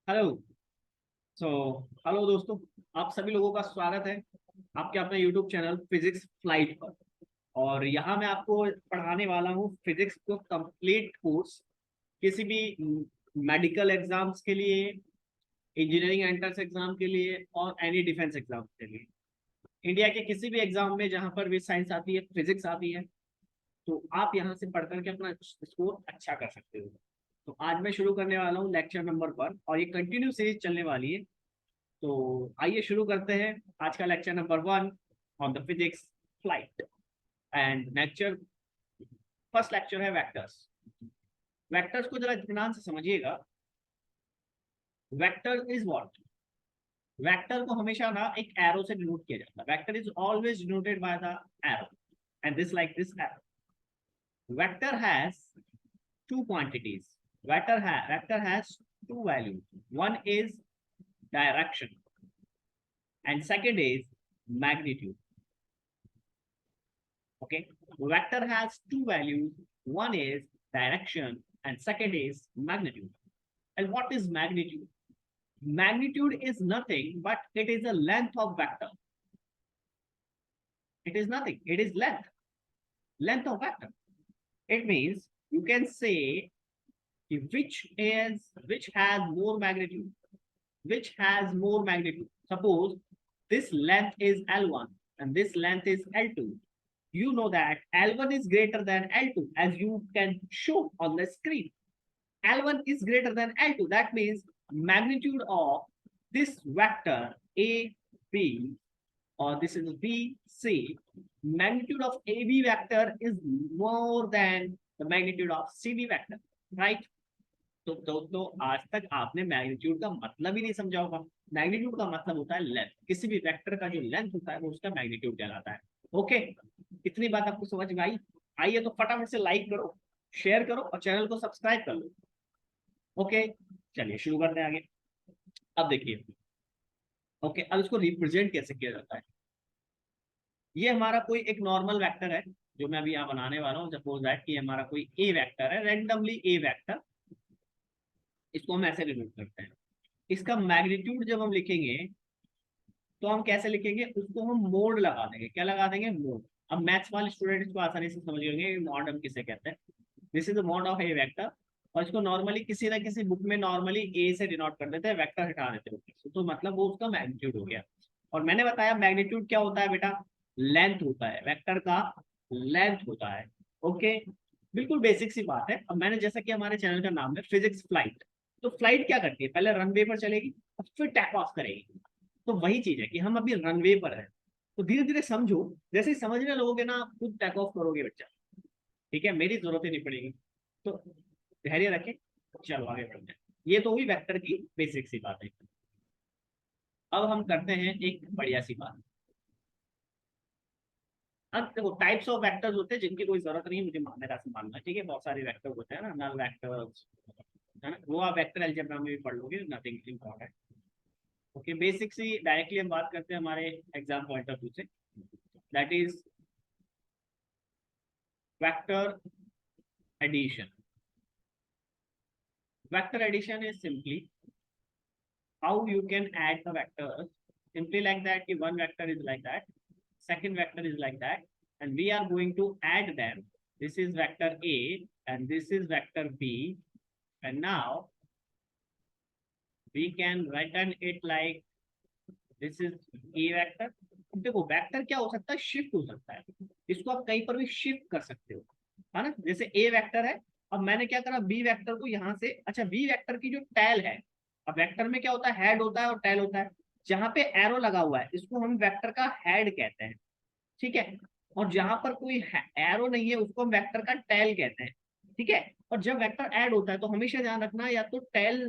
Hello. So hello दोस्तों, आप सभी लोगों का स्वागत है आपके अपने यूट्यूब चैनल फिजिक्स फ्लाइट पर। और यहाँ मैं आपको पढ़ाने वाला हूँ फिजिक्स को कंप्लीट कोर्स, किसी भी मेडिकल एग्जाम्स के लिए, इंजीनियरिंग एंट्रेंस एग्जाम के लिए और एनी डिफेंस एग्जाम के लिए। इंडिया के किसी भी एग्जाम में जहाँ पर भी साइंस आती है, फिजिक्स आती है, तो आप यहाँ से पढ़ करके अपना स्कोर अच्छा कर सकते हो। तो आज मैं शुरू करने वाला हूँ लेक्चर नंबर पर, और ये कंटिन्यू सीरीज चलने वाली है। तो आइए शुरू करते हैं आज का lecture number 1 on the physics flight. And lecture first lecture है वेक्टर्स। वेक्टर्स को जरा ध्यान से समझिएगा। Vector is what? वेक्टर को हमेशा ना एक एरो से डिनोट किया जाता है। Vector is always denoted by the arrow, and this like this arrow. Vector has two quantities. Vector has two values. One is direction and second is magnitude. Okay, vector has two values. One is direction and second is magnitude. And what is magnitude? Magnitude is nothing but it is the length of vector. It is nothing, it is length of vector. It means you can say which has more magnitude, which has more magnitude. Suppose this length is L1 and this length is L2. You know that L1 is greater than L2 as you can show on the screen. L1 is greater than L2. That means magnitude of this vector A, B, or this is B, C. Magnitude of AB vector is more than the magnitude of CB vector, right? तो आज तक आपने magnitude का मतलब ही नहीं समझा होगा। Magnitude का मतलब होता है लेंथ। किसी भी वेक्टर का जो लेंथ होता है वो उसका मैग्नीट्यूड कहलाता है। ओके, इतनी बात आपको समझ में आई? आइए तो फटाफट से लाइक करो, शेयर करो और चैनल को सब्सक्राइब कर लो। ओके, चलिए शुरू करते हैं आगे। अब देखिए, ओके, अब इसको रिप्रेजेंट कैसे किया जाता है। ये हमारा कोई एक नॉर्मल वेक्टर है जो मैं अभी यहाँ बनाने वाला हूँ। सपोज दैट कि हमारा कोई ए वेक्टर है, रैंडमली ए वेक्टर। इसको हम ऐसे डिनोट करते हैं। इसका मैग्नीट्यूड जब हम लिखेंगे तो हम कैसे लिखेंगे, उसको हम मोड लगा देंगे। क्या लगा देंगे? मोड। अब मैथ्स वाले स्टूडेंट इसको आसानी से समझ लेंगे मॉड हम किसे कहते हैं। This is the mod of A vector. और इसको नॉर्मली किसी ना किसी बुक में नॉर्मली ए से डिनोट कर देते हैं, वेक्टर हटा देते हैं, तो मतलब वो उसका मैग्नीट्यूड हो गया। और मैंने बताया मैग्नीट्यूड क्या होता है बेटा? लेंथ होता है, वेक्टर का लेंथ होता है। ओके, बिल्कुल बेसिक सी बात है। अब मैंने जैसा कि हमारे चैनल का नाम है फिजिक्स फ्लाइट, तो फ्लाइट क्या करती है? पहले रनवे पर चलेगी और फिर टेक ऑफ करेगी। तो वही चीज है कि हम अभी रनवे पर है। तो धीरे धीरे समझो, जैसे ही समझने लगोगे ना आप खुद टेक ऑफ करोगे बच्चा। ठीक है, मेरी जरूरत ही नहीं पड़ेगी। तो धैर्य रखें, चलो आगे बढ़ते हैं। ये तो हुई वेक्टर की बेसिक सी बात है। अब हम करते हैं एक बढ़िया सी बात। अब देखो, टाइप्स ऑफ वेक्टर्स होते हैं जिनकी कोई जरूरत नहीं है मुझे मेरा से मानना है। ठीक है, बहुत सारे वेक्टर होते हैं ना, नल वेक्टर्स, है ना, वो आप वेक्टर अलजेब्रा में भी पढ़ लोगे, नथिंग इम्पोर्टेंट। ओके, बेसिक सी डायरेक्टली हम बात करते हैं हमारे एग्जाम पॉइंट ऑफ व्यू से। That is vector addition. Vector addition is simply how you can add the vectors simply like that. Ki one vector is like that, second vector is like that, and we are going to add them. This is vector A and this is vector B, and now we can write it like this is A vector. देखो vector क्या हो सकता है? Shift हो सकता है। इसको आप कहीं पर भी शिफ्ट कर सकते हो, है ना। जैसे ए वेक्टर है, अब मैंने क्या करा, बी वेक्टर को यहाँ से, अच्छा बी वेक्टर की जो टैल है, अब वेक्टर में क्या होता है? हेड होता है और टैल होता है। जहां पे एरो लगा हुआ है इसको हम वेक्टर का हेड कहते हैं। ठीक है, और जहां पर कोई एरो नहीं है उसको हम वेक्टर का टैल कहते हैं। ठीक है, और जब वेक्टर ऐड होता है तो हमेशा ध्यान रखना, या तो टैल,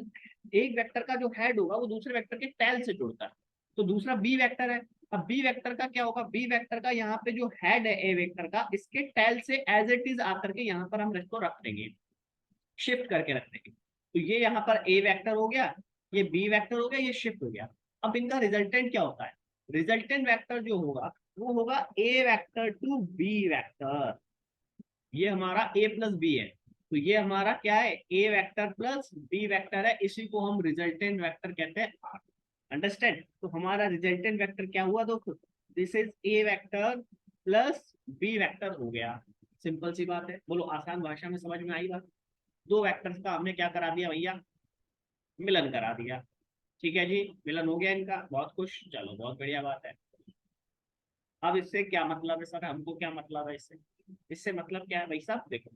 एक वेक्टर का जो हेड होगा वो दूसरे वेक्टर के टैल से जुड़ता है। तो दूसरा बी वेक्टर है। अब बी वेक्टर का क्या होगा? बी वेक्टर का यहाँ पे जो हेड है ए वेक्टर का, इसके टैल से एज इट इज आकर के यहाँ पर हम इसको रख देंगे, शिफ्ट करके रख देंगे। तो ये यहाँ पर ए वेक्टर हो गया, ये बी वेक्टर हो गया, ये शिफ्ट हो गया। अब इनका रिजल्टेंट क्या होता है? रिजल्टेंट वेक्टर जो होगा वो होगा A vector to be vector. ये हमारा ए प्लस बी है, तो ये हमारा क्या है, A vector plus B vector है, इसी को हम रिजल्टेंट वेक्टर कहते हैं। अंडरस्टैंड? तो हमारा रिजल्टेंट वेक्टर क्या हुआ दोस्तों, this is A vector plus B vector हो गया। सिंपल सी बात है, बोलो आसान भाषा में समझ में आई बात। दो वेक्टर्स का हमने क्या करा दिया भैया, मिलन करा दिया। ठीक है जी, मिलन हो गया इनका, बहुत खुश, चलो बहुत बढ़िया बात है। अब इससे क्या मतलब है सर, हमको क्या मतलब है इससे, इससे मतलब क्या है भाई साहब, देखो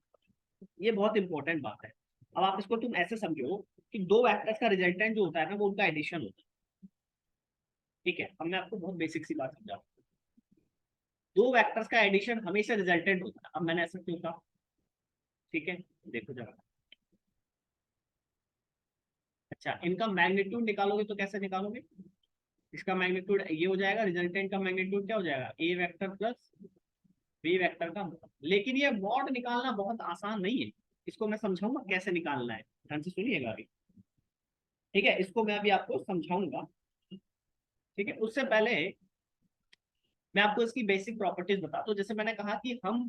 ये बहुत इंपॉर्टेंट बात है। अब आप इसको तुम ऐसे समझो कि दो वेक्टर्स का रिजल्टेंट जो होता है ना, वो उनका एडिशन होता है। ठीक है, हमने आपको बहुत बेसिक सी बात समझा, दो वेक्टर्स का एडिशन हमेशा रिजल्टेंट होता है। अब मैंने ऐसा क्यों कहा, ठीक है, देखो जरा। अच्छा, इनका मैग्नीट्यूड निकालोगे तो कैसे निकालोगे, इसका मैग्नीट्यूड ये हो जाएगा, रिजल्टेंट का मैग्नीट्यूड क्या हो जाएगा, ए वेक्टर प्लस बी वेक्टर का। लेकिन ये मॉड निकालना बहुत आसान नहीं है, इसको मैं समझाऊंगा कैसे निकालना है, ध्यान से सुनिएगा अभी। ठीक है, इसको मैं अभी आपको समझाऊंगा। ठीक है, उससे पहले मैं आपको इसकी बेसिक प्रॉपर्टीज बताता हूँ। जैसे मैंने कहा कि हम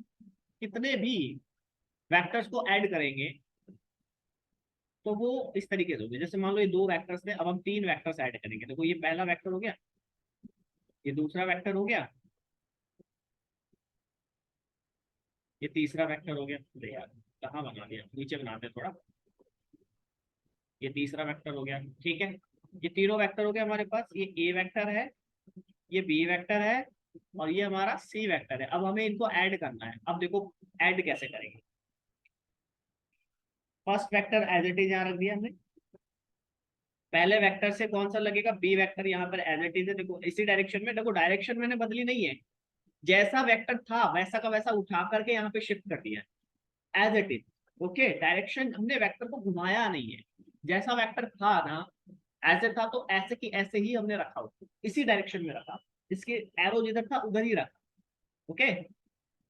कितने भी वेक्टर्स को ऐड करेंगे तो वो इस तरीके से होंगे। जैसे मान लो ये दो वेक्टर्स थे, अब हम तीन वेक्टर्स ऐड करेंगे। देखो ये पहला वेक्टर हो गया, ये दूसरा वेक्टर हो गया, ये तीसरा वेक्टर हो गया। अरे यार कहाँ बना दिया, नीचे बनाते हैं थोड़ा। ये तीसरा वेक्टर हो गया, ठीक है। ये तीनों वेक्टर हो गया हमारे पास, ये ए वेक्टर है, ये बी वेक्टर है, और ये हमारा सी वेक्टर है। अब हमें इनको ऐड करना है। अब देखो ऐड कैसे करेंगे। First vector as it is यहाँ रख दिया हमने, पहले वेक्टर से कौन सा लगेगा, बी वेक्टर यहाँ पर एज इट इज है। देखो इसी डायरेक्शन में, देखो डायरेक्शन मैंने बदली नहीं है, जैसा वेक्टर था वैसा का वैसा उठा करके यहाँ पे शिफ्ट कर दिया है, as it is. Okay, direction हमने वेक्टर को घुमाया नहीं है, जैसा वेक्टर था ना ऐसे था, तो ऐसे की ऐसे ही हमने रखा उसको, इसी डायरेक्शन में रखा, इसके एरो जिधर था उधर ही रखा। ओके,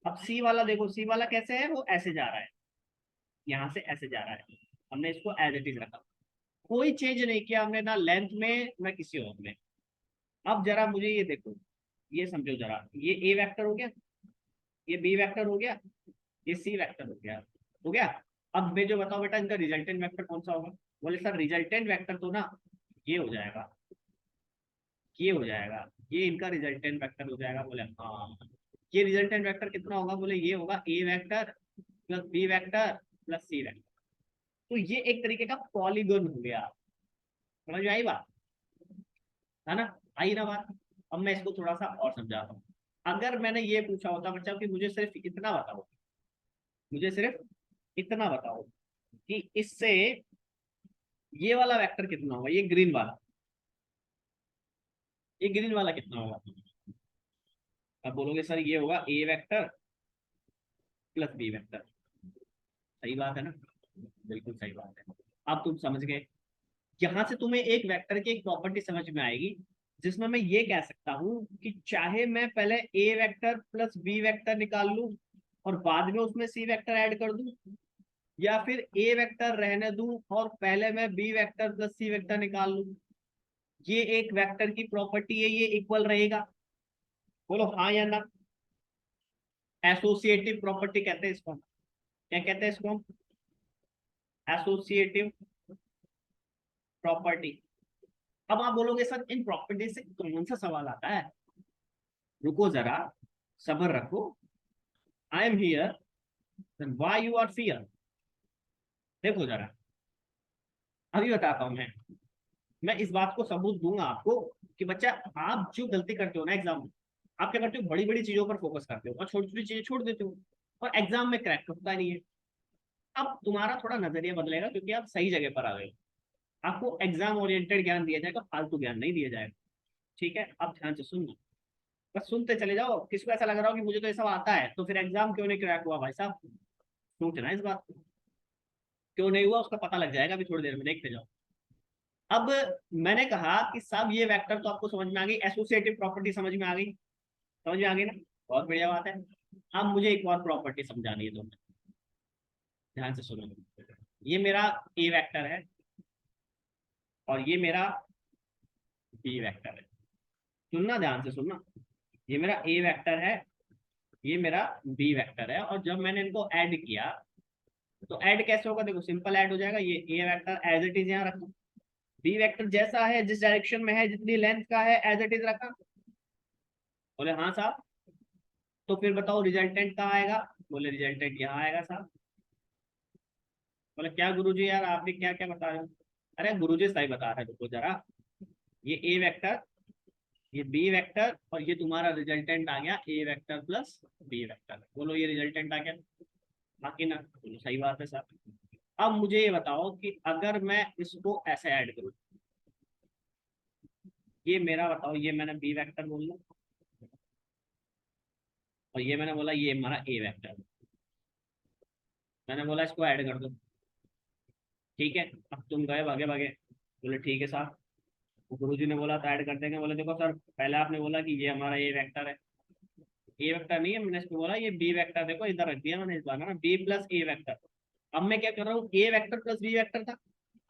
अब सी वाला देखो, सी वाला कैसे है, वो ऐसे जा रहा है, यहाँ से ऐसे जा रहा है, हमने इसको एज इट इज रखा, कोई चेंज नहीं किया हमने, ना लेंथ में ना किसी और में। अब जरा मुझे ये देखो, ये समझो जरा, ये ए वेक्टर हो गया, ये बी वेक्टर हो गया, ये सी वेक्टर हो गया, हो गया। अब मैं जो बताओ बेटा, इनका रिजल्टेंट वेक्टर कौन सा होगा। बोले सर रिजल्टेंट वेक्टर तो ना ये हो जाएगा, ये हो जाएगा, ये इनका रिजल्टेंट वेक्टर हो जाएगा। बोले हाँ, ये रिजल्टेंट वेक्टर कितना होगा, बोले ये होगा A vector plus B vector plus C vector. तो ये एक तरीके का पॉलीगन हो गया, समझ में आई बात, है ना, आई ना बात। अब मैं इसको थोड़ा सा और समझाता हूँ। अगर मैंने ये पूछा होता बच्चा कि मुझे सिर्फ इतना बताओ, मुझे सिर्फ इतना बताओ कि इससे ये वाला वेक्टर कितना होगा, ये ग्रीन वाला, ये ग्रीन वाला कितना होगा। अब बोलोगे सर ये होगा A vector plus B vector, सही बात है ना, बिल्कुल सही बात है। अब तुम समझ गए, यहां से तुम्हें एक वेक्टर की एक प्रॉपर्टी समझ में आएगी, जिसमें मैं ये कह सकता हूं कि चाहे मैं पहले ए वेक्टर प्लस बी वेक्टर निकाल लूं और बाद में उसमें सी वेक्टर ऐड कर दूं, या फिर ए वेक्टर रहने दूं और पहले मैं B vector plus C vector निकाल लूं, ये एक वेक्टर की प्रॉपर्टी है, ये इक्वल रहेगा। बोलो हाँ या ना। एसोसिएटिव प्रॉपर्टी कहते हैं इसको, क्या कहते हैं इसको, एसोसिएटिव प्रॉपर्टी। अब आप बोलोगे सर इन प्रॉपर्टी से कौन सा सवाल आता है, रुको जरा, सब्र रखो। I am here, then why you are fear. देखो जरा, अभी बताता हूं मैं इस बात को सबूत दूंगा आपको कि बच्चा आप जो गलती करते हो ना एग्जाम में, आप क्या करते हो, बड़ी बड़ी चीजों पर फोकस करते हो और छोटी छोटी चीजें छोड़ देते हो, और एग्जाम में क्रैक होता नहीं है। अब तुम्हारा थोड़ा नजरिया बदलेगा क्योंकि आप सही जगह पर आ गए, आपको एग्जाम ओरिएंटेड ज्ञान दिया जाएगा, फालतू ज्ञान नहीं दिया जाएगा। ठीक है, अब ध्यान से सुनना, बस सुनते चले जाओ। किसको ऐसा लग रहा हो कि मुझे तो ये सब आता है तो फिर एग्जाम क्यों नहीं क्रैक हुआ, भाई साहब सोचना इस बात को, क्यों नहीं हुआ उसका पता लग जाएगा अभी थोड़ी देर में, देखते जाओ। अब मैंने कहा कि सब ये वेक्टर तो आपको समझ में आ गई, एसोसिएटिव प्रॉपर्टी समझ में आ गई, समझ में आ गई ना, बहुत बढ़िया बात है। अब मुझे एक और प्रॉपर्टी समझानी है तुम्हें, ध्यान से सुनो। ये मेरा ए वेक्टर है और ये मेरा बी वेक्टर है, सुनना ध्यान से सुनना। ये मेरा ए वेक्टर है, ये मेरा बी वेक्टर है, और जब मैंने इनको ऐड किया तो ऐड कैसे होगा, देखो सिंपल ऐड हो जाएगा, ये ए वेक्टर एज इट इज यहाँ रखा, बी वेक्टर जैसा है जिस डायरेक्शन में है जितनी लेंथ का है एज इट इज रखा। बोले हाँ साहब। तो फिर बताओ रिजल्टेंट कहाँ आएगा, बोले रिजल्टेंट यहाँ आएगा साहब। बोले क्या गुरुजी यार आप भी क्या क्या बता रहे हो। अरे गुरुजी सही बता रहे हैं, देखो जरा, ये ए वेक्टर, ये बी वेक्टर, और ये तुम्हारा रिजल्टेंट आ गया ए वेक्टर प्लस बी वेक्टर। बोलो ये रिजल्टेंट आ गया, बाकी ना, बोलो सही बात है सर। अब मुझे ये बताओ कि अगर मैं इसको ऐसे ऐड करूँ, ये मेरा बताओ, ये मैंने बी वेक्टर बोल दिया और ये मैंने बोला ये हमारा ए वेक्टर, मैंने बोला इसको ऐड कर दो, ठीक है। अब तुम गए भागे भागे, बोले ठीक है साहब। गुरु जी ने बोला तो ऐड कर देंगे, बोले देखो सर पहले आपने बोला कि ये हमारा ए वेक्टर है, ए वेक्टर नहीं है, मैंने इसको बोला ये बी वेक्टर, देखो इधर रख दिया मैंने इस बार ना, बी प्लस ए वेक्टर। अब मैं क्या कर रहा हूँ, ए वेक्टर प्लस बी वेक्टर था,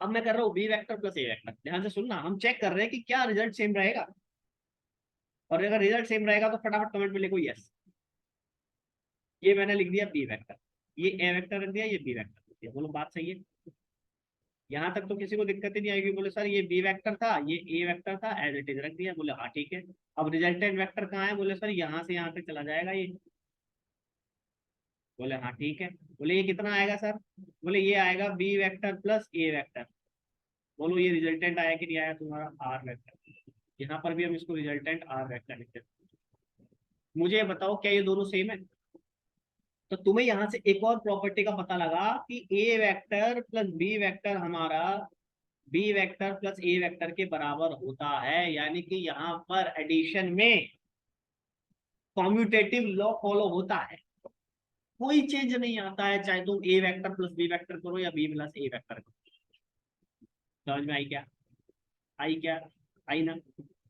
अब मैं कर रहा हूँ बी वेक्टर प्लस ए वेक्टर। ध्यान से सुनना, हम चेक कर रहे हैं कि क्या रिजल्ट सेम रहेगा, और अगर रिजल्ट सेम रहेगा तो फटाफट कमेंट में लिखो यस। ये मैंने लिख दिया बी वेक्टर, ये ए वेक्टर रख दिया, ये बी वेक्टर रख दिया, बोलो बात सही है। यहाँ तक तो किसी को दिक्कत ही नहीं आएगी, बोले सर ये बी वेक्टर था ये ए वेक्टर था एज इट इज रख दिया, बोले हाँ ठीक है। अब रिजल्टेंट वेक्टर कहाँ है, बोले सर यहाँ से यहाँ तक चला जाएगा ये, बोले हाँ ठीक है। बोले ये कितना आएगा सर, बोले ये आएगा बी वेक्टर प्लस ए वेक्टर। बोलो ये रिजल्टेंट आया कि नहीं आया तुम्हारा आर वेक्टर। यहाँ पर भी हम इसको रिजल्टेंट आर वेक्टर लिखते हैं। मुझे बताओ क्या ये दोनों सेम है। तो तुम्हें यहाँ से एक और प्रॉपर्टी का पता लगा कि ए वेक्टर प्लस बी वेक्टर हमारा बी वेक्टर प्लस ए वेक्टर के बराबर होता है, यानी कि यहाँ पर एडिशन में कॉम्यूटेटिव लॉ फॉलो होता है, कोई चेंज नहीं आता है, चाहे तुम ए वेक्टर प्लस बी वेक्टर करो या बी प्लस ए वेक्टर करो। समझ में आई क्या, आई क्या, आई ना,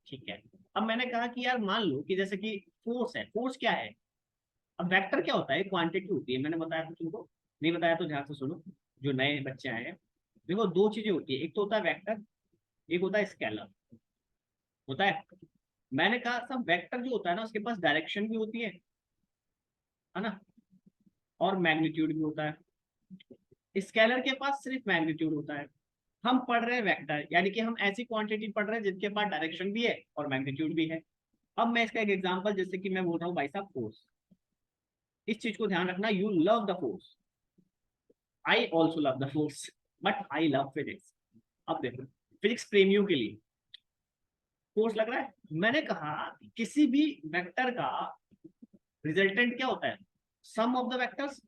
ठीक है। अब मैंने कहा कि यार मान लो कि जैसे कि फोर्स है, फोर्स क्या है, अब वेक्टर क्या होता है, क्वांटिटी होती है, मैंने बताया था तुमको, नहीं बताया तो ध्यान से सुनो, जो नए बच्चे आए हैं। देखो दो चीजें होती है, एक तो होता है वेक्टर, एक होता है स्केलर, होता है। मैंने कहा सब वेक्टर जो होता है ना उसके पास डायरेक्शन भी होती है ना, और मैग्नीट्यूड भी होता है। स्केलर के पास सिर्फ मैग्नीट्यूड होता है। हम पढ़ रहे हैं वेक्टर, यानी कि हम ऐसी क्वांटिटी पढ़ रहे हैं जिनके पास डायरेक्शन भी है और मैग्नीट्यूड भी है। अब मैं इसका एक एग्जांपल, जैसे कि मैं बोल रहा हूँ भाई साहब फोर्स, इस चीज को ध्यान रखना, you love the force, I also love the force, but I love physics. अब देखो फिजिक्स प्रेमियों के लिए फोर्स लग रहा है, मैंने कहा किसी भी वेक्टर का रिजल्टेंट क्या होता है, सम ऑफ द वेक्टर्स,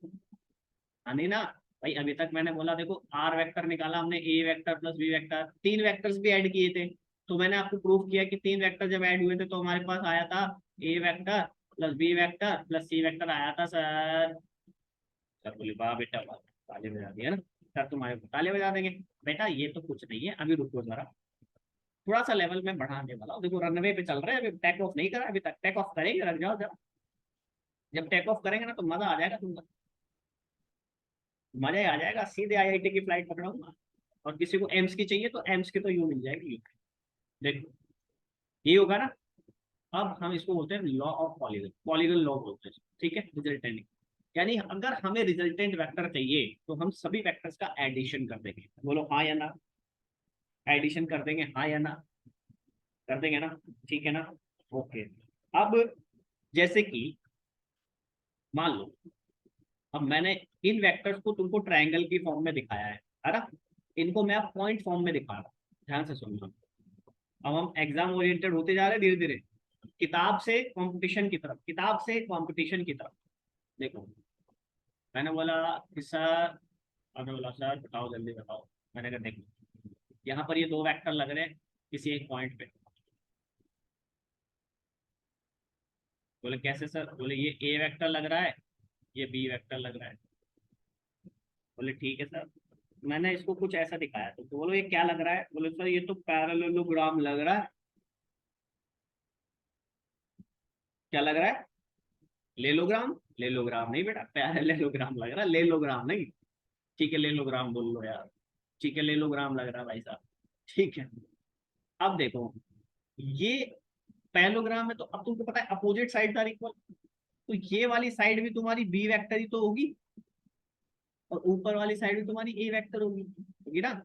नहीं ना। भाई अभी तक मैंने बोला देखो आर वेक्टर निकाला हमने, A vector plus B vector, तीन वेक्टर्स भी ऐड किए थे, तो मैंने आपको प्रूफ किया कि तीन वेक्टर जब ऐड हुए थे तो हमारे पास आया था A vector plus B vector plus C vector आया था सर। सर बोले वाह बेटा वाह, ताली बजा दिया ना सर, तुम्हारे को ताली बजा देंगे। बेटा ये तो कुछ नहीं है, अभी रुको जरा, थोड़ा सा लेवल में बढ़ाने वाला हूँ। देखो रनवे पे चल रहे हैं, अभी टेक ऑफ नहीं करा, अभी तक टेक ऑफ करेंगे, रख जाओ जरा, जब टेक ऑफ करेंगे ना तो मजा आ जाएगा तुमको, मजा ही आ जाएगा, सीधे आईआईटी की फ्लाइट पकड़ाऊंगा। और किसी को एम्स की चाहिए तो एम्स की तो यूं मिल जाएगी, देखो ये होगा ना। अब हम इसको बोलते हैं law of polygon, polygon law बोलते हैं, ठीक है, रिजल्टेंट। यानी अगर हमें रिजल्टेंट वेक्टर चाहिए तो हम सभी वेक्टर्स का एडिशन कर देंगे, बोलो हाँ या ना, एडिशन कर देंगे हाँ या ना, कर देंगे ना, ठीक है ना, ओके। अब जैसे कि मान लो, अब मैंने इन वेक्टर्स को तुमको ट्रायंगल की फॉर्म में दिखाया है ना, इनको मैं अब पॉइंट फॉर्म में दिखा रहा हूँ, ध्यान से सुनना। अब हम एग्जाम ओरिएंटेड होते जा रहे हैं धीरे धीरे, किताब से कंपटीशन की तरफ, किताब से कंपटीशन की तरफ। देखो मैंने बोला कि सर, आपने बोला सर बताओ जल्दी बताओ, मैंने कहा देखो यहाँ पर ये दो वेक्टर लग रहे हैं किसी एक पॉइंट पे। बोले कैसे सर, बोले ये ए वेक्टर लग रहा है, ये बी वेक्टर लग रहा है। बोले ठीक है सर, मैंने इसको कुछ ऐसा दिखाया, तो बोलो ये क्या लग रहा है, बोले सर ये तो पैरेललोग्राम लग रहा है। क्या लग रहा है, लेलोग्राम, लेलोग्राम नहीं बेटा, पैरेललोग्राम लग रहा है, लेलोग्राम नहीं। ठीक है लेलोग्राम बोल लो यार, ठीक है लेलोग्राम लग रहा है भाई साहब, ठीक है। अब देखो ये पैरेललोग्राम है, तो अब तुमको पता है अपोजिट साइड आर इक्वल, तो ये वाली साइड भी तुम्हारी बी वेक्टर ही तो होगी, और ऊपर वाली साइड में तुम्हारी ए वेक्टर होगी, होगी ना,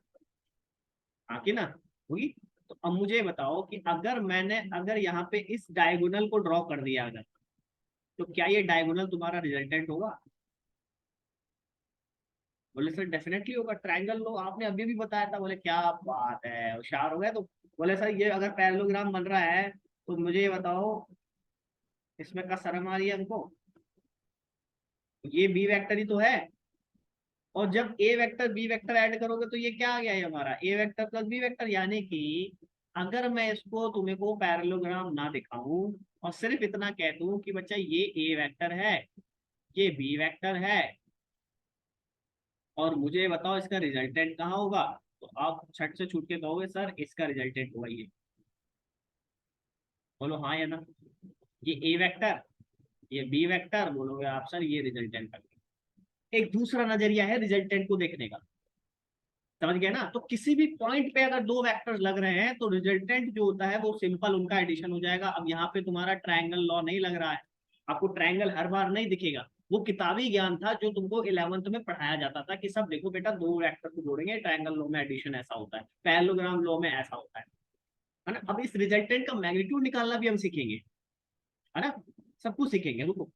आके ना, होगी। तो अब मुझे बताओ कि अगर यहाँ पे इस डायगोनल को ड्रॉ कर दिया अगर, तो क्या ये डायगोनल तुम्हारा रिजल्टेंट होगा? बोले सर डेफिनेटली होगा, ट्रायंगल लो, आपने अभी भी बताया था। बोले क्या बात है, होशियार हो गए तो। बोले सर ये अगर पैरेललोग्राम बन रहा है तो मुझे ये बताओ, इसमें का शर्म आ रही है हमको, ये बी वेक्टर ही तो है। और जब ए वेक्टर बी वेक्टर ऐड करोगे तो ये क्या आ गया, ये हमारा ए वेक्टर प्लस बी वेक्टर, यानी कि अगर मैं इसको तुम्हें को पैरेललोग्राम ना दिखाऊं और सिर्फ इतना कह दूं कि बच्चा ये ए वेक्टर है, ये बी वेक्टर है, और मुझे बताओ इसका रिजल्टेंट कहाँ होगा, तो आप छट से छूट के कहोगे सर इसका रिजल्टेंट होगा ये। बोलो हाँ या ना। ये ए वेक्टर, ये बी वेक्टर, बोलोगे आप सर ये रिजल्टेंट है। एक दूसरा नजरिया है रिजल्टेंट को देखने का, समझ गए ना। तो किसी भी पॉइंट पे अगर दो वेक्टर्स लग रहे हैं तो रिजल्टेंट जो होता है वो सिंपल उनका एडिशन हो जाएगा। अब यहाँ पे तुम्हारा ट्रायंगल लॉ नहीं लग रहा है, आपको ट्रायंगल हर बार नहीं दिखेगा। वो किताबी ज्ञान था जो तुमको 11th में पढ़ाया जाता था कि सब देखो बेटा दो वेक्टर को जोड़ेंगे, ट्रायंगल लॉ में एडिशन ऐसा होता है, पैरेललोग्राम लॉ में ऐसा होता है ना। अब इस रिजल्टेंट का मैग्नीट्यूड निकालना भी हम सीखेंगे, है ना, सब कुछ सीखेंगे, रुको।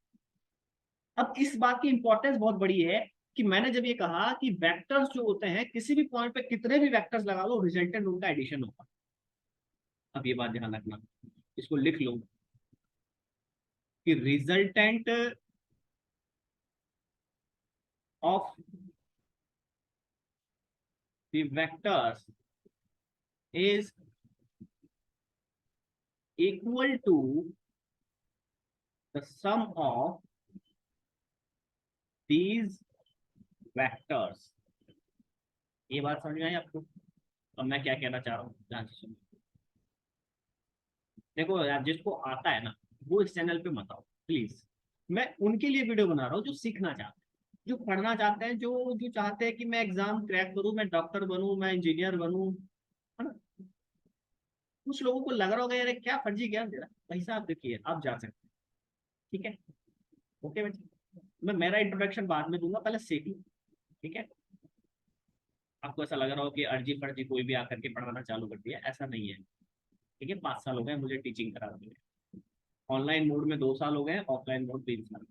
अब इस बात की इंपॉर्टेंस बहुत बड़ी है कि मैंने जब ये कहा कि वेक्टर्स जो होते हैं किसी भी पॉइंट पे कितने भी वेक्टर्स लगा लो, रिजल्टेंट उनका एडिशन होगा। अब ये बात ध्यान रखना, इसको लिख लो कि resultant of the vectors is equal to the sum of these vectors. ये बात समझ में आई आपको? अब मैं क्या कहना चाह रहा हूँ ध्यान से सुनो। देखो यार, जिसको आता है ना वो इस चैनल पे मत आओ प्लीज। मैं उनके लिए वीडियो बना रहा हूँ जो सीखना चाहते हैं, जो पढ़ना चाहते हैं, जो जो चाहते हैं कि मैं एग्जाम क्रैक करूँ, मैं डॉक्टर बनूं, मैं इंजीनियर बनूं, है ना। कुछ लोगों को लग रहा होगा यार क्या फर्जी ज्ञान दे रहा है, भाई साहब देखिए आप जा सकते हैं, ठीक है। ओके बच्चे, मैं मेरा इंट्रोडक्शन बाद में दूंगा, पहले सीख लो, ठीक है। आपको ऐसा लग रहा हो कि अर्जी फर्जी कोई भी आकर के पढ़ाना चालू कर दिया, ऐसा नहीं है, ठीक है। 5 साल हो गए मुझे टीचिंग कराते हुए, ऑनलाइन मोड में 2 साल हो गए, ऑफलाइन मोड 3 साल।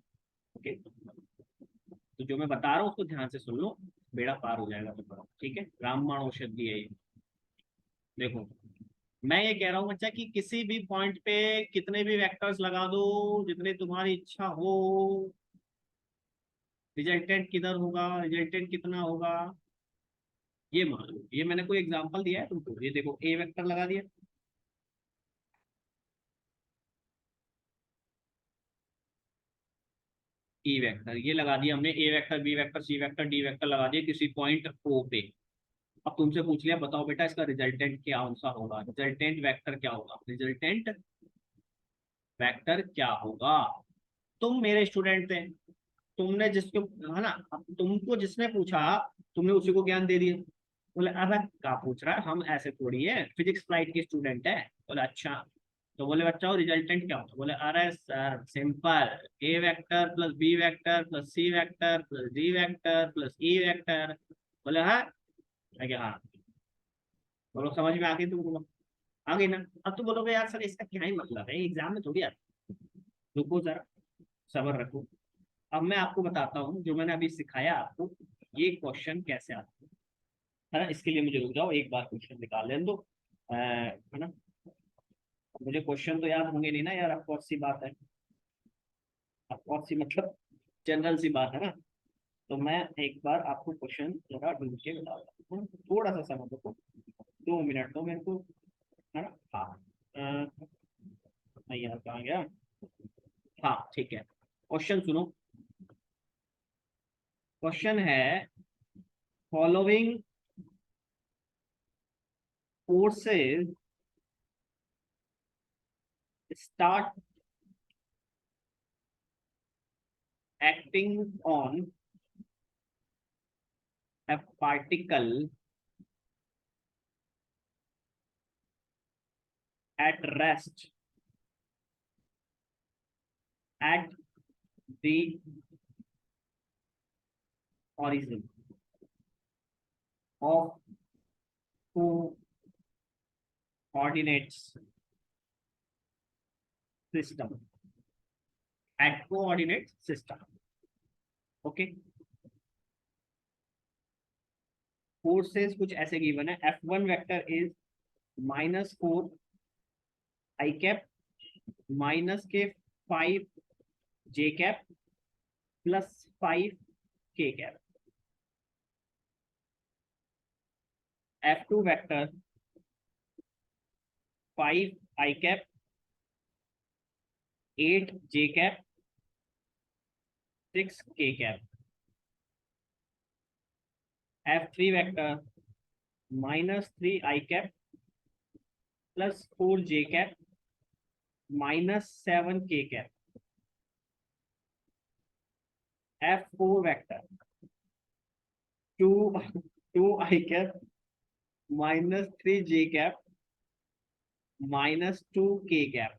ओके, तो जो मैं बता रहा हूँ उसको ध्यान से सुन लो, बेड़ा पार हो जाएगा तुम्हारा, ठीक है। रामबाण औषधि है ये। देखो मैं ये कह रहा हूँ बच्चा कि किसी भी पॉइंट पे कितने भी वेक्टर्स लगा दो, जितने तुम्हारी इच्छा हो, रिजल्टेंट किधर होगा, रिजल्टेंट कितना होगा, ये मान लो। ये मैंने कोई एग्जांपल दिया है तुमको, ये देखो ए वेक्टर लगा दिया, ई वेक्टर ये लगा दिया हमने, A vector B vector C vector D vector लगा दिया किसी पॉइंट ओ पे। अब तुमसे पूछ लिया बताओ बेटा इसका रिजल्टेंट क्या सा होगा, रिजल्टेंट वेक्टर क्या होगा, रिजल्टेंट वेक्टर क्या होगा। तुम मेरे स्टूडेंट थे, तुमने जिसको, है ना, अब तुमको जिसने पूछा तुमने उसी को ज्ञान दे दिया। बोले अब क्या पूछ रहा है, हम ऐसे थोड़ी है, फिजिक्स फ्लाइट के स्टूडेंट है। बोले अच्छा, तो बोले बच्चा रिजल्टेंट क्या होता है। बोले अरे sir simple, A vector plus B vector plus C vector plus D vector plus E vector. बोले हाँ, मैं क्या हाँ, बोलो समझ में आ गई तुमको, आ गई ना। अब तो बोलोगे यार सर इसका क्या ही मतलब है, एग्जाम में थोड़ी आता है। रुको जरा, सब्र रखो। अब मैं आपको बताता हूँ जो मैंने अभी सिखाया आपको, ये क्वेश्चन कैसे आता है ना। इसके लिए मुझे रुक जाओ, एक बार क्वेश्चन निकाल लेने दो, है ना। मुझे क्वेश्चन तो याद होंगे नहीं ना यार, आपको सी बात है, आपको सी मतलब जनरल सी बात है ना। तो मैं एक बार आपको क्वेश्चन जरा ढूंढ के बताता हूँ, थोड़ा सा समय दो, 2 मिनट दो मेरे को, है ना। हाँ, नहीं यार कहाँ गया, हाँ ठीक है। क्वेश्चन सुनो, क्वेश्चन है following forces start acting on a particle at rest at the origin। of coordinates system at coordinate system. Okay. Forces कुछ ऐसे गिवन है, F1 vector is -4 I cap minus के 5 जे कैप प्लस 5 के cap. F2 vector 5 आई cap 8 जे cap 6 के cap. F3 vector -3 आई cap plus 4 जे cap -7 के cap. F4 vector 2 आई cap -3 जे cap -2 के cap.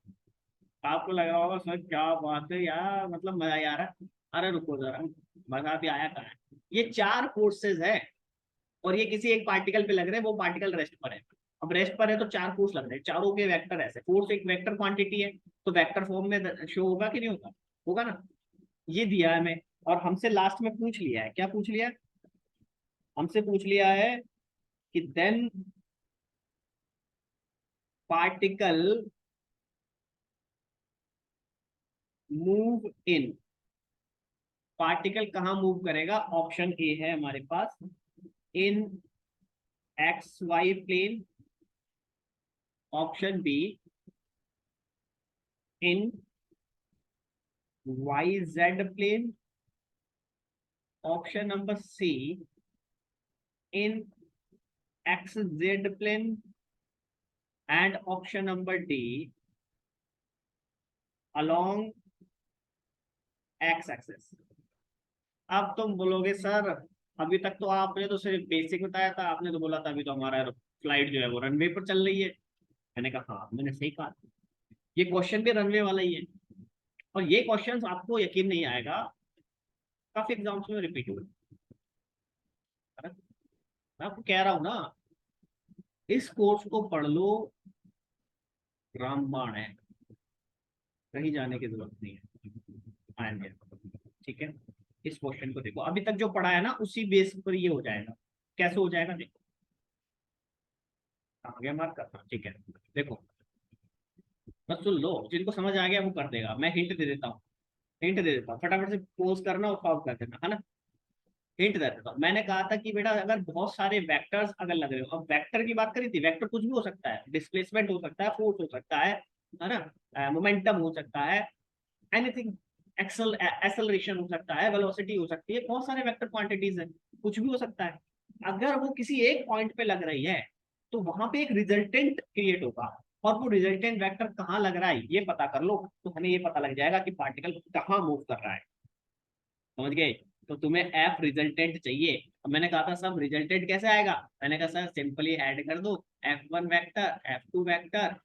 आपको लग रहा होगा सर क्या बात है यार, मतलब मजा ही आ रहा है. अरे रुको जरा, मजा भी आया कहाँ है. ये 4 फोर्सेस है और ये किसी एक पार्टिकल पे लग रहे हैं, वो पार्टिकल रेस्ट पर है. अब रेस्ट पर है तो 4 फोर्स लग रहे हैं, चारों के वेक्टर ऐसे. फोर्स एक वेक्टर क्वांटिटी है तो वेक्टर फॉर्म में शो होगा कि नहीं होगा? होगा ना. ये दिया है हमें और हमसे लास्ट में पूछ लिया है. क्या पूछ लिया है? हमसे पूछ लिया है कि then particle move in. Particle कहाँ मूव करेगा? ऑप्शन ए है हमारे पास, in X Y plane. Option B in Y Z plane. Option number C in X Z plane. And option number D along X axis. अब तुम बोलोगे sir अभी तक तो आपने तो सिर्फ बेसिक बताया था, आपने तो बोला था अभी तो हमारा फ्लाइट जो है वो रनवे पर चल रही है. मैंने कहा हाँ मैंने सही कहा. ये क्वेश्चन भी रनवे वाला ही है और ये क्वेश्चन आपको यकीन नहीं आएगा काफी एग्जाम्स में रिपीट हुए. मैं आपको कह रहा हूँ ना, इस कोर्स को पढ़ लो, रामबाण है, कहीं जाने की जरूरत नहीं है. आएंगे. ठीक है. इस क्वेश्चन को देखो, अभी तक जो पढ़ा है ना उसी बेस पर ये हो जाएगा. कैसे हो जाएगा देखो. आ गया मार्क करना. ठीक है. देखो बस सुन लो, जिनको समझ आ गया वो कर देगा. मैं हिंट दे देता हूँ. हिंट दे देता हूँ, फटाफट से पोज करना और सॉल्व कर देना है ना. हिंट दे देता हूँ. मैंने कहा था कि बेटा अगर बहुत सारे वेक्टर्स अगर लग रहे हो, अब वेक्टर की बात करी थी, वेक्टर कुछ भी हो सकता है, डिस्प्लेसमेंट हो सकता है, फोर्स हो सकता है ना, मोमेंटम हो सकता है, एनीथिंग, एक्सेलरेशन हो सकता है, वेलोसिटी हो सकती है, बहुत सारे वेक्टर क्वांटिटीज है, कुछ भी हो सकता है. अगर वो किसी एक पॉइंट पे लग रही है तो वहां पे एक रिजल्टेंट क्रिएट होगा और वो रिजल्टेंट वेक्टर कहाँ लग रहा है ये पता कर लो तो हमें ये पता लग जाएगा कि पार्टिकल कहाँ मूव कर रहा है. समझ गए? तो तुम्हें एफ रिजल्टेंट चाहिए. अब मैंने कहा था सब रिजल्टेंट कैसे आएगा, मैंने कहा सर सिंपली ऐड कर दो F1 vector, F2 vector,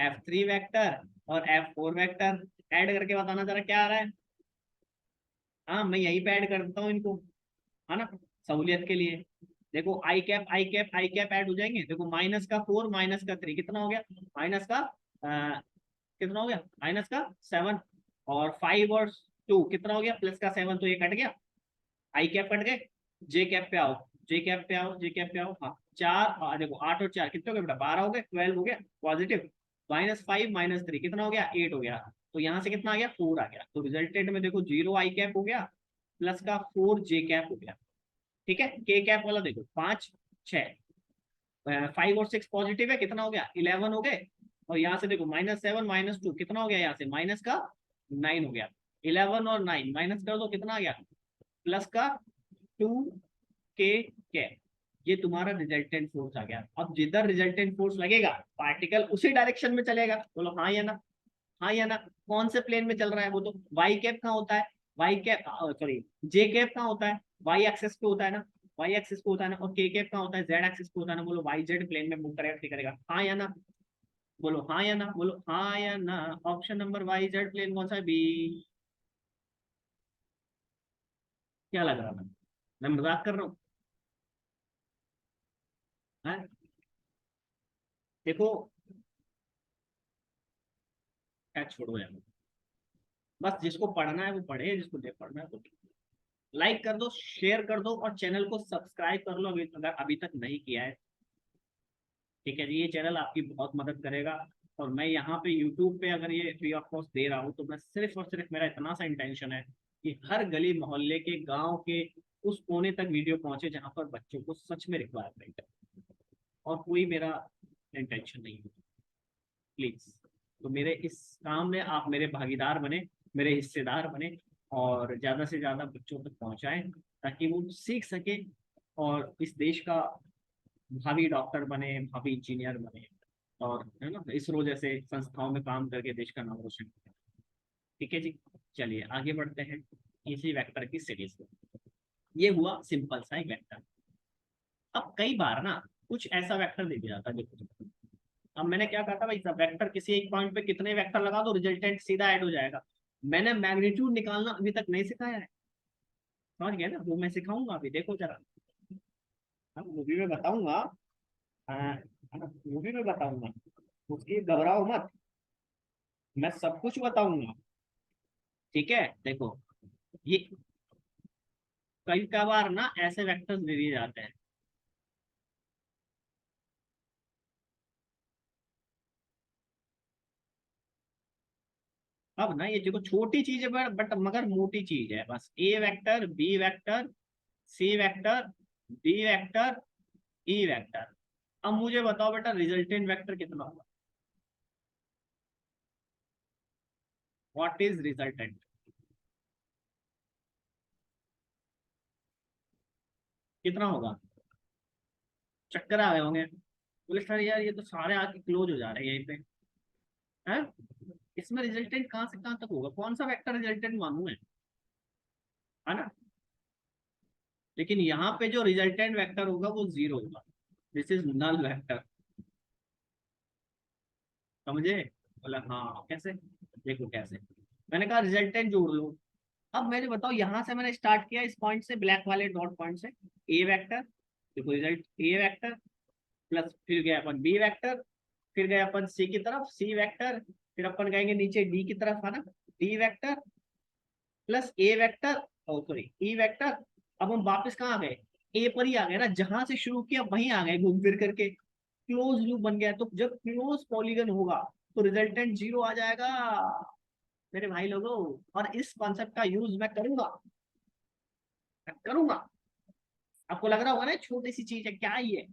F3 vector और F4 वेक्टर. ऐड करके बताना जरा क्या आ रहा है. हाँ मैं यहीं पे ऐड कर देता हूँ इनको, है ना, सहूलियत के लिए. देखो आई कैप आई कैप ऐड हो जाएंगे. देखो -4 -3 कितना हो गया? माइनस का कितना हो गया? -7 और 5 और 2 कितना हो गया? +7. तो ये कट गया, आई कैप कट गए. जे कैप पे आओ, जे कैप पे आओ, जे कैप पे आओ. हाँ 4 देखो 8 और 4 कितने हो गए बेटा? 12 हो गए, 12 हो गया पॉजिटिव. -5 -3 कितना हो गया? 8 हो गया. तो यहाँ से कितना आ गया? 4 आ गया. तो रिजल्टेंट में देखो 0 आई कैप हो गया प्लस का 4 जे कैप हो गया. ठीक है. के कैप वाला देखो 5 6, 5 और 6 पॉजिटिव है, कितना हो गया? 11 हो गए. और यहाँ से देखो -7 -2 कितना हो गया? यहाँ से माइनस का 9 हो गया. 11 और 9 माइनस कर दो, कितना आ गया? प्लस का 2 के. ये तुम्हारा रिजल्टेंट फोर्स आ गया. अब जिधर रिजल्टेंट फोर्स लगेगा पार्टिकल उसी डायरेक्शन में चलेगा. बोलो हाँ या ना. हाँ या ना. कौन से प्लेन में चल रहा है वो तो. वाई कैप कहाँ होता है? वाई कैप सॉरी जे कैप कहाँ होता है? वाई एक्सिस पे होता है ना. वाई एक्सिस पे होता है ना. और के कैप कहाँ होता है? जेड एक्सिस पे होता है ना. बोलो वाई जेड प्लेन में मूव करेगा, ठीक करेगा. हाँ या ना. बोलो हाँ या ना. बोलो हाँ या ना. Option number Y Z plane कौन सा है? बी. क्या लग रहा है? मैं मजाक कर रहा हूँ? है। देखो, क्या छोड़ो यार, बस जिसको पढ़ना है वो पढ़े, जिसको नहीं पढ़ना है वो लाइक कर दो, शेयर कर दो, और चैनल को सब्सक्राइब कर लो अभी, अगर अभी तक नहीं किया है। ठीक है जी, ये चैनल आपकी बहुत मदद करेगा। और मैं यहाँ पे यूट्यूब पे अगर ये फ्री ऑफ कॉस्ट दे रहा हूँ, तो मैं सिर्फ और सिर्फ, मेरा इतना सा इंटेंशन है कि हर गली मोहल्ले के, गांव के उस कोने तक वीडियो पहुंचे जहां पर बच्चों को सच में रिक्वायरमेंट है। और कोई मेरा इंटेंशन नहीं है। प्लीज, तो मेरे इस काम में आप मेरे भागीदार बने, मेरे हिस्सेदार बने, और ज्यादा से ज्यादा बच्चों तक पहुंचाएं, ताकि वो सीख सके और इस देश का भावी डॉक्टर बने, भावी इंजीनियर बने, और है ना, इसरो जैसे संस्थाओं में काम करके देश का नाम रोशन करें। ठीक है जी, चलिए आगे बढ़ते हैं इसी वेक्टर की सीरीज में। ये हुआ सिंपल सा एक वेक्टर। अब कई बार ना कुछ ऐसा वेक्टर दे दिया जाता है, देखो। अब मैंने क्या कहा था भाई, सब वेक्टर किसी एक पॉइंट पे कितने वेक्टर लगा दो, रिजल्टेंट सीधा ऐड हो जाएगा। मैंने मैग्नीट्यूड निकालना अभी तक नहीं सिखाया है। समझ गए ना, वो मैं सिखाऊंगा अभी, देखो जरा। हाँ, मूवी में बताऊंगा। हाँ, मूवी में बताऊंगा, उसकी घबराओ मत, मैं सब कुछ बताऊंगा। ठीक है, देखो, ये कई बार ना ऐसे वेक्टर्स दे दिए जाते हैं। अब ना ये देखो, छोटी चीज है बट मगर मोटी चीज है, बस A vector, B vector, C vector, D vector, E vector. अब मुझे बताओ बेटा, रिजल्टेंट वेक्टर कितना होगा? What is resultant? कितना होगा? चक्कर आ गए होंगे, बोले सर यार ये तो सारे आके क्लोज हो जा रहे हैं यहीं पे। है, इसमें रिजल्टेंट कहाँ से कहाँ तक होगा, कौन सा वेक्टर रिजल्टेंट मानूं मैं? है ना, लेकिन यहाँ पे जो रिजल्टेंट वेक्टर होगा वो जीरो होगा। This is null vector. समझे? बोला हाँ, कैसे? देखो कैसे, मैंने कहा रिजल्टेंट जोड़ लो। अब मैंने बताओ, यहां से मैंने स्टार्ट किया इस पॉइंट से, ब्लैक वाले डॉट पॉइंट से। ए वेक्टर, देखो रिजल्ट ए वेक्टर, प्लस फिर गए अपन बी वेक्टर, फिर गए अपन सी की तरफ, सी वेक्टर, फिर अपन गएंगे नीचे डी की तरफ, है ना, डी वेक्टर, प्लस ए वेक्टर, ओ सॉरी ई वेक्टर। अब हम वापस कहाँ आ गए? ए पर ही आ गए ना, जहां से शुरू किया वहीं आ गए घूम फिर करके। क्लोज लूप बन गया, तो जब क्लोज पॉलीगन होगा तो रिजल्टेंट जीरो आ जाएगा मेरे भाई लोगों। और इस कॉन्सेप्ट का यूज मैं करूंगा, मैं करूंगा। आपको लग रहा होगा ना छोटी सी चीज है क्या ये,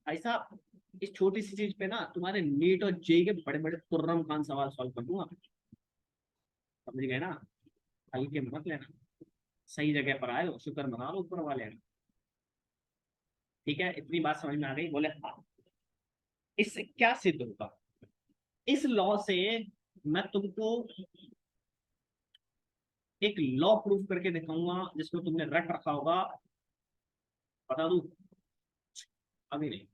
ऐसा। इस छोटी सी चीज पे ना तुम्हारे नीट और जेई के बड़े बड़े तुर्रम खान सवाल सॉल्व कर दूंगा। समझ गए ना, हल्के में मत लेना, सही जगह पर आए हो, शुक्र मना लो ऊपर वाले का। ठीक है, इतनी बात समझ में आ गई? बोले हाँ। इससे क्या सिद्ध होगा? इस लॉ से मैं तुमको एक लॉ प्रूफ करके दिखाऊंगा, जिसको तुमने रट रखा होगा। बता दूं? अभी नहीं,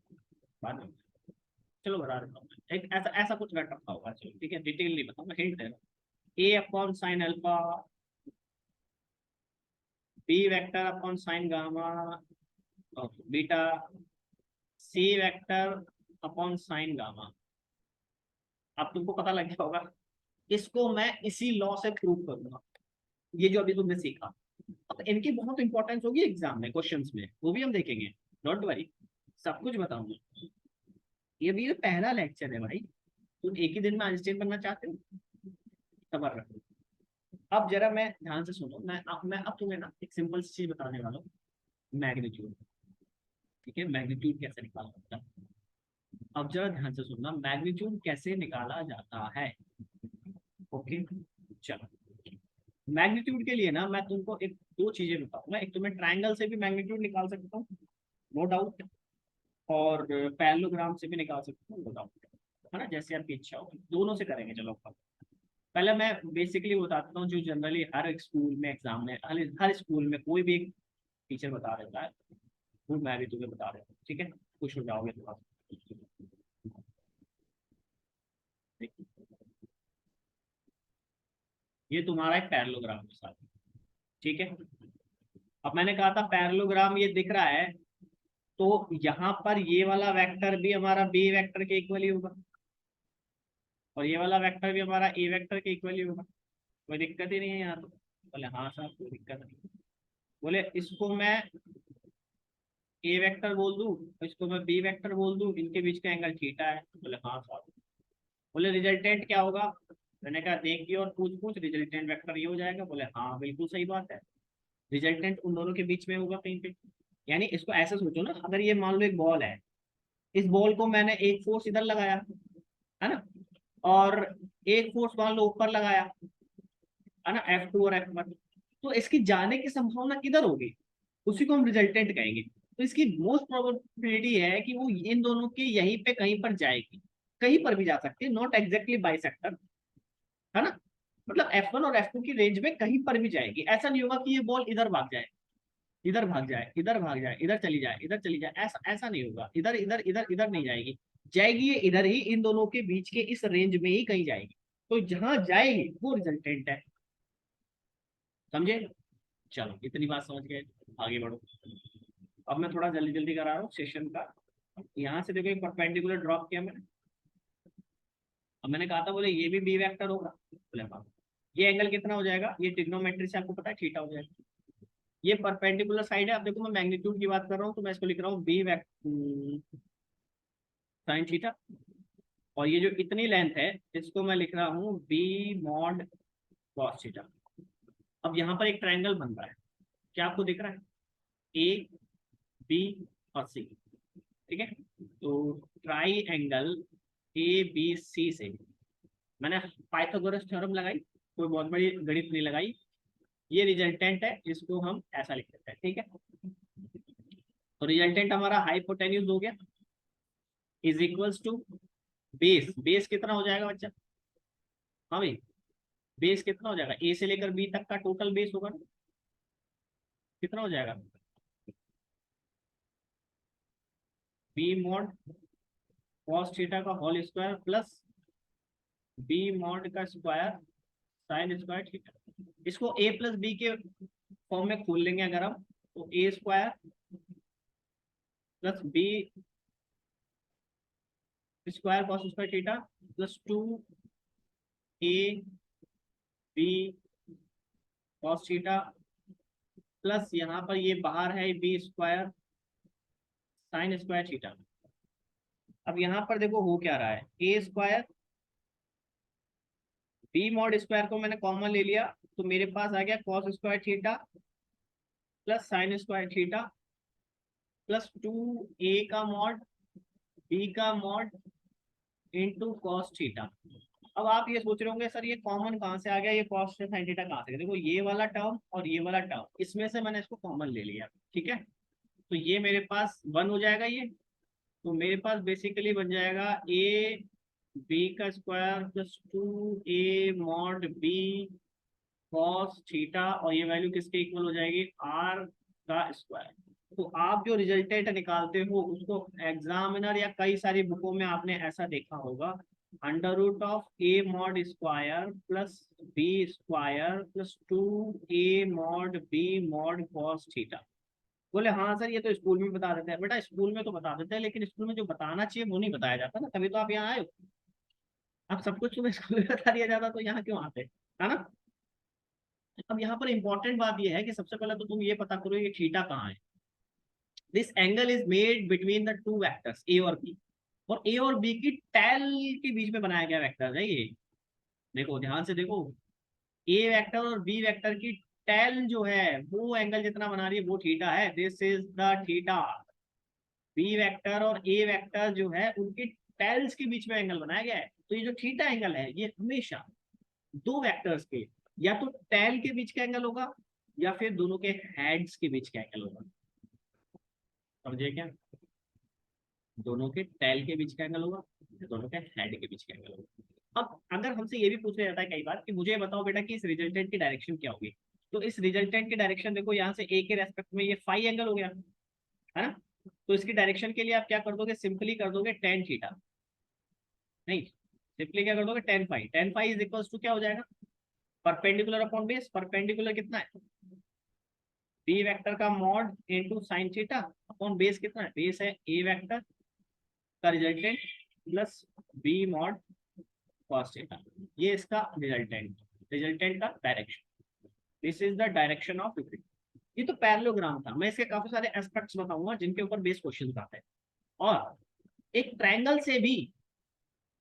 बाद में। चलो बता देता हूँ, एक ऐसा ऐसा कुछ रट रखा होगा। चलो ठीक है, डिटेल नहीं बताऊंगा, हिंट है। A upon sine alpha, B vector upon sine gamma beta, C vector upon sine gamma. अब तुमको पता लग गया होगा, इसको मैं इसी लॉ से प्रूव करूंगा, ये जो अभी तुमने सीखा। अब इनकी बहुत इंपॉर्टेंस होगी एग्जाम में, क्वेश्चंस में, वो भी हम देखेंगे। डोंट वरी, सब कुछ बताऊंगा। ये भी पहला लेक्चर है भाई, तुम एक ही दिन में आइंस्टाइन बनना चाहते हो? सबर रखो। अब जरा मैं ध्यान से सुनो, मैं अब तुम्हें ना एक सिंपल सी चीज बताने वाला हूँ, मैग्नीट्यूड। ठीक है, मैग्नीट्यूड कैसे निकाला जाता है। अब जरा ध्यान से सुनना, मैग्नीट्यूड कैसे निकाला जाता है। ओके, चलो। मैग्नीट्यूड के लिए ना मैं तुमको एक दो चीजें बताऊंगा, एक तुम्हें ट्रायंगल से भी मैग्नीट्यूड निकाल सकता हूँ, नो डाउट, और पैरेललोग्राम से भी निकाल सकता हूँ, नो डाउट। है ना, जैसे आपकी इच्छा हो, दोनों से करेंगे। चलो पहले मैं बेसिकली बताता हूँ, जो जनरली हर एक स्कूल में एग्जाम में, हर स्कूल में कोई भी एक टीचर बता देता है, वो मैं भी तुम्हें बता देता हूँ। ठीक है, खुश हो जाओगे थोड़ा। ये तुम्हारा एक पैरेललोग्राम के साथ। ठीक है, अब मैंने कहा था पैरेललोग्राम ये दिख रहा है, तो यहाँ पर ये वाला वेक्टर भी हमारा बी वेक्टर के इक्वल ही होगा, और ये वाला वेक्टर भी हमारा ए वेक्टर के इक्वल ही होगा। कोई दिक्कत ही नहीं है यहाँ तो। बोले हाँ साहब कोई दिक्कत नहीं। बोले इसको मैं ए वेक्टर बोल दूं, इसको मैं बी वेक्टर बोल दूं, इनके बीच का एंगल थीटा है। बोले हाँ साहब। बोले रिजल्टेंट क्या होगा? मैंने कहा देखिए और पूछ पूछ, रिजल्टेंट वेक्टर ये हो जाएगा। बोले हाँ बिल्कुल सही बात है, रिजल्टेंट उन दोनों के बीच में होगा कहीं पे। यानी इसको ऐसे सोचो ना, अगर ये मान लो एक बॉल है, इस बॉल को मैंने एक फोर्स इधर लगाया है ना, और एक फोर्स मान लो ऊपर लगाया है ना, F2 और F1, तो इसकी जाने की संभावना किधर होगी? उसी को हम रिजल्टेंट कहेंगे। तो इसकी मोस्ट प्रोबेबिलिटी है कि वो इन दोनों के यहीं पे कहीं पर जाएगी, कहीं पर भी जा सकती है, नॉट एग्जैक्टली बाइसेक्टर, है ना। मतलब F1 और F2 की रेंज में कहीं पर भी जाएगी। ऐसा नहीं होगा कि ये बॉल इधर भाग जाए, इधर भाग जाए, इधर भाग जाए, इधर चली जाए, इधर चली जाए, ऐसा ऐसा नहीं होगा। इधर इधर इधर इधर नहीं जाएगी, जाएगी ये इधर ही, इन दोनों के बीच के इस रेंज में ही कहीं जाएगी। तो जहां जाएगी वो रिजल्टेंट है, समझे? चलो इतनी बात समझ गए, आगे बढ़ो। अब मैं थोड़ा जल्दी जल्दी करा रहा हूँ सेशन का। यहाँ से देखो एक परपेंडिकुलर ड्रॉप किया मैंने। अब मैंने कहा था बोले ये भी बी वेक्टर होगा। बोले हाँ। ये एंगल कितना हो जाएगा? ये ट्रिग्नोमेट्री से आपको पता है थीटा हो जाएगा। ये परपेंडिकुलर साइड है। अब देखो मैं मैग्नीट्यूड की बात कर रहा हूँ, तो मैं इसको लिख रहा हूँ बी साइन थीटा। और ये जो इतनी लेंथ है, इसको मैं लिख रहा हूँ बी मॉड कॉस थीटा। अब यहाँ पर एक ट्रायंगल बन रहा है, क्या आपको दिख रहा है? ए बी और सी, ठीक है। तो triangle A B C से मैंने पाइथागोरस थ्योरम लगाई, कोई बहुत बड़ी गणित नहीं लगाई। ये रिजल्टेंट है, इसको हम ऐसा लिख सकते हैं, ठीक है। तो रिजल्टेंट हमारा हाइपोटेन्यूज हो गया, is equals to base. Base कितना हो जाएगा बच्चा? हाँ भाई, बेस कितना हो जाएगा? ए से लेकर बी तक का टोटल बेस होगा ना, कितना हो जाएगा? बी मॉड कॉस थीटा का whole square plus B mod का स्क्वायर साइन स्क्वायर थीटा। इसको ए प्लस बी के फॉर्म में खोल लेंगे अगर हम, तो A square plus B square cos square theta plus 2 A B cos theta plus यहाँ पर ये बाहर है B square sine square theta. अब यहाँ पर देखो हो क्या रहा है, A square B mod square को मैंने कॉमन ले लिया, तो मेरे पास आ गया cos square theta plus sign square theta plus 2 ए का मॉड बी का मॉड इंटू कॉस थीटा। अब आप ये सोच रहे होंगे सर ये कॉमन कहाँ से आ गया, ये कॉस साइन थीटा कहाँ से आ गया? देखो ये वाला टर्म और ये वाला टर्म, इसमें से मैंने इसको कॉमन ले लिया, ठीक है। तो ये मेरे पास 1 हो जाएगा ये। तो मेरे पास बेसिकली बन जाएगा ए बी का square plus 2 A mod B cos theta, और ये वैल्यू किसके इक्वल हो जाएगी? आर का स्क्वायर। तो आप जो रिजल्टेंट निकालते हो उसको एग्जामिनर या कई सारी बुकों में आपने ऐसा देखा होगा, under root of A mod square plus B square plus 2 A mod B mod cos theta. बोले हाँ सर ये तो स्कूल में बता देते हैं। बेटा स्कूल में तो बता देते हैं, लेकिन स्कूल में जो बताना चाहिए वो नहीं बताया जाता ना, तभी तो आप यहाँ आए हो। आप सब कुछ तुम्हें स्कूल में बता दिया जाता तो यहाँ क्यों आते, है ना। अब यहाँ पर इंपॉर्टेंट बात ये है कि सबसे पहले तो तुम ये पता करो ये थीटा कहाँ है। This angle is made between the two vectors A और बी, और ए और बी की टेल के बीच में बनाया गया वेक्टर है ये। देखो ध्यान से देखो, ए वेक्टर और बी वेक्टर की टेल जो है वो एंगल जितना बना रही है वो थीटा है। This is the theta. B vector और ए वेक्टर जो है उनकी टेल्स के बीच में एंगल बनाया गया है। तो ये जो थीटा एंगल है ये हमेशा दो वेक्टर्स के या तो टेल के बीच का एंगल होगा, या फिर दोनों के हेड्स के बीच का एंगल होगा। समझे क्या? दोनों के टेल के बीच का एंगल होगा, दोनों के हेड के बीच का एंगल होगा। अब अगर हमसे ये भी पूछा जाता है कई बार कि मुझे बताओ बेटा कि इस रिजल्टेंट की डायरेक्शन क्या होगी, तो इस रिजल्टेंट की डायरेक्शन देखो यहाँ से ए के रेस्पेक्ट में ये फाई एंगल हो गया, है ना। तो इसकी डायरेक्शन के लिए आप क्या कर दोगे? सिंपली कर दोगे टेन थीटा। नहीं, सिंपली क्या कर दोगे? Tan phi. Tan phi is equals to क्या हो जाएगा? Perpendicular upon base. परपेंडिकुलर कितना है? बी वेक्टर का mod into sine theta upon base कितना है, बेस है ए वेक्टर का resultant plus B mod cos theta, ये इसका रिजल्टेंट का direction, this is the direction of equation. ये तो पैरेललोग्राम था, मैं इसके काफी सारे एस्पेक्ट्स बताऊंगा जिनके ऊपर बेस क्वेश्चन आते हैं, और एक ट्रायंगल से भी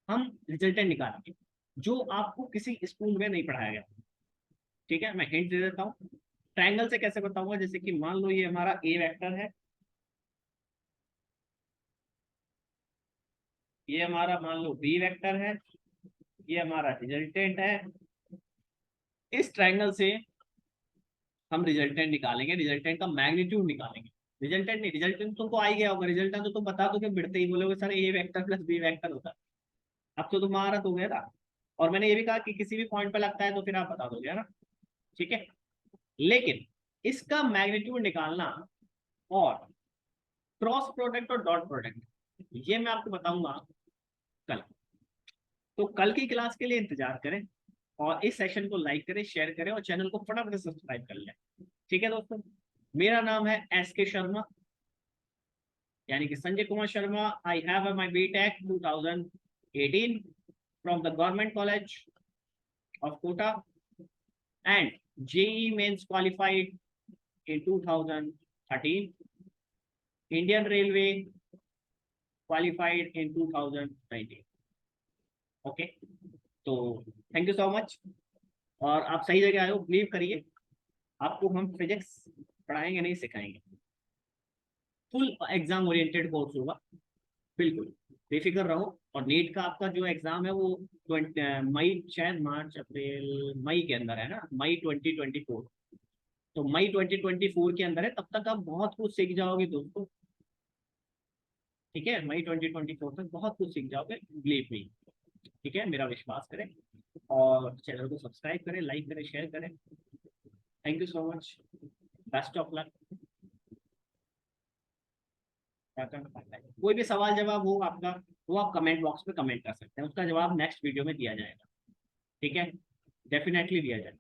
हम रिजल्टेंट निकालेंगे जो आपको किसी स्कूल में नहीं पढ़ाया गया। ठीक है, मैं हिंट दे देता हूँ। ट्रायंगल से कैसे बताऊंगा, जैसे कि मान लो ये हमारा ए वेक्टर है, ये हमारा मान लो बी वेक्टर है, ये हमारा रिजल्टेंट है। इस ट्रायंगल से हम रिजल्टेंट निकालेंगे, रिजल्टेंट का मैग्नीट्यूड निकालेंगे। रिजल्टेंट नहीं, रिजल्टेंट तुमको आ ही गया होगा, रिजल्टेंट तो तुम बता दो कि बिड़ते ही बोलोगे सर ए वेक्टर प्लस बी वेक्टर होता है। अब तो तुम्हारा तो गया था, और मैंने ये भी कहा कि किसी भी पॉइंट पे लगता है तो फिर आप बता दोगे, है ना। ठीक है, लेकिन इसका मैग्नीट्यूड निकालना और क्रॉस प्रोडक्ट और डॉट प्रोडक्ट, ये मैं आपको बताऊंगा कल। तो कल की क्लास के लिए इंतजार करें, और इस सेशन को लाइक करें, शेयर करें, और चैनल को फटाफट से सब्सक्राइब कर लें। ठीक है दोस्तों, मेरा नाम है SK शर्मा, यानी कि Sanjay Kumar Sharma. I have my BTech 2018 from the government college of Kota, and JEE mains qualified in 2013, Indian Railway qualified in 2019। Okay, तो थैंक यू सो मच, और आप सही जगह आए हो, बिलीव करिए आपको हम फिजिक्स पढ़ाएंगे नहीं सिखाएंगे, फुल एग्जाम ओरिएंटेड कोर्स होगा, बिल्कुल बेफिक्र रहो। और नीट का आपका जो एग्जाम है वो 20 मई, शायद मार्च अप्रैल मई के अंदर है ना, मई 2024। तो मई 2024 के अंदर है, तब तक आप बहुत कुछ सीख जाओगे दोस्तों। ठीक है, मई 2024 तक बहुत कुछ सीख जाओगे, बिलीव मी। ठीक है, मेरा विश्वास करें, और चैनल को सब्सक्राइब करें, लाइक करें, शेयर करें। Thank you so much, best of luck. कोई भी सवाल जवाब हो आपका, वो आप कमेंट बॉक्स में कमेंट कर सकते हैं, उसका जवाब नेक्स्ट वीडियो में दिया जाएगा। ठीक है, डेफिनेटली दिया जाएगा।